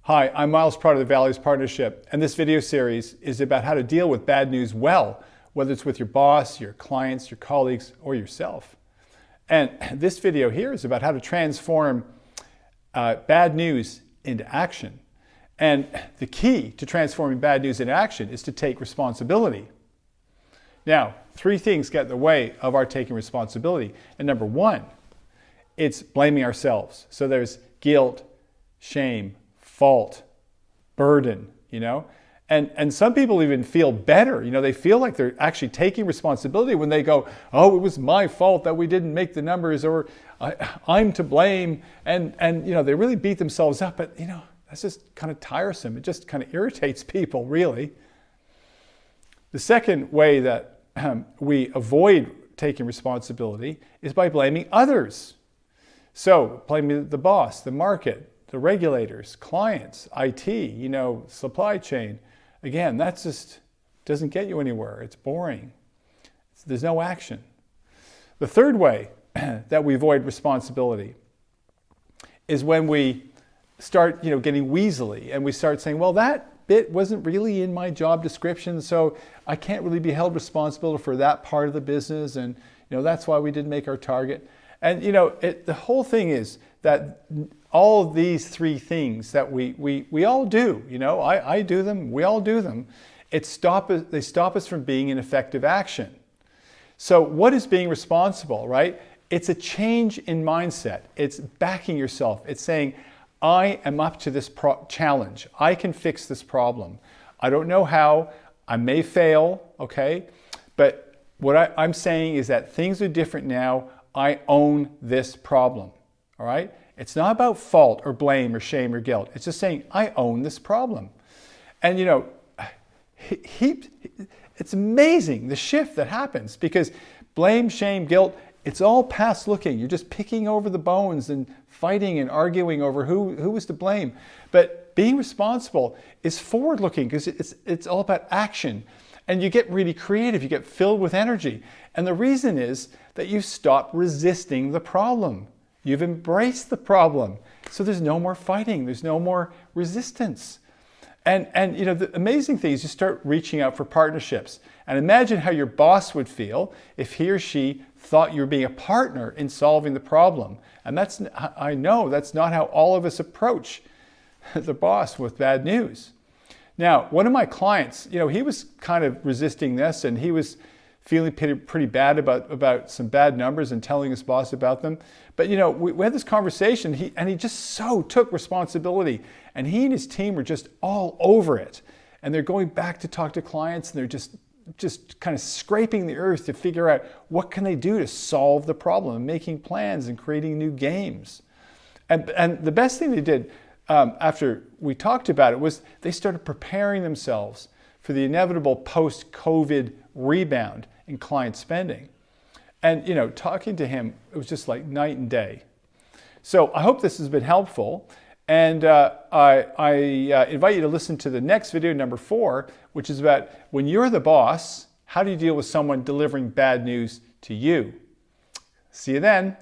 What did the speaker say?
Hi, I'm Miles Pratt of the Values Partnership, and this video series is about how to deal with bad news well, whether it's with your boss, your clients, your colleagues, or yourself. And this video here is about how to transform bad news into action. And the key to transforming bad news into action is to take responsibility. Now, three things get in the way of our taking responsibility. And number one, it's blaming ourselves. So there's guilt, shame, fault, burden, and some people even feel better. They feel like they're actually taking responsibility when they go, oh, it was my fault that we didn't make the numbers, or I'm to blame. And they really beat themselves up. But, that's just kind of tiresome. It just kind of irritates people, really. The second way that we avoid taking responsibility is by blaming others. So blaming the boss, the market, the regulators, clients, IT, supply chain. Again, that just doesn't get you anywhere. It's boring. There's no action. The third way that we avoid responsibility is when we start, getting weaselly, and we start saying, well, that bit wasn't really in my job description, so I can't really be held responsible for that part of the business, and that's why we didn't make our target. And the whole thing is that all of these three things that we all do, I do them, we all do them, they stop us from being in effective action. So what is being responsible, right? It's a change in mindset. It's backing yourself. It's saying, I am up to this challenge. I can fix this problem. I don't know how. I may fail, okay? But what I'm saying is that things are different now. I own this problem, all right? It's not about fault or blame or shame or guilt. It's just saying, I own this problem. And it's amazing the shift that happens, because blame, shame, guilt, it's all past looking. You're just picking over the bones and fighting and arguing over who was to blame. But being responsible is forward looking, because it's all about action. And you get really creative, you get filled with energy. And the reason is that you stop resisting the problem. You've embraced the problem. So there's no more fighting, there's no more resistance. And the amazing thing is you start reaching out for partnerships. And imagine how your boss would feel if he or she thought you were being a partner in solving the problem. And I know that's not how all of us approach the boss with bad news. Now, one of my clients, he was kind of resisting this, and he was feeling pretty bad about some bad numbers and telling his boss about them. But we had this conversation, and he just so took responsibility, and he and his team were just all over it. And they're going back to talk to clients, and they're just kind of scraping the earth to figure out what can they do to solve the problem, and making plans and creating new games. And the best thing they did after we talked about it was they started preparing themselves for the inevitable post-COVID rebound in client spending. And talking to him, it was just like night and day. So I hope this has been helpful. And I invite you to listen to the next video, number 4, which is about when you're the boss, how do you deal with someone delivering bad news to you? See you then.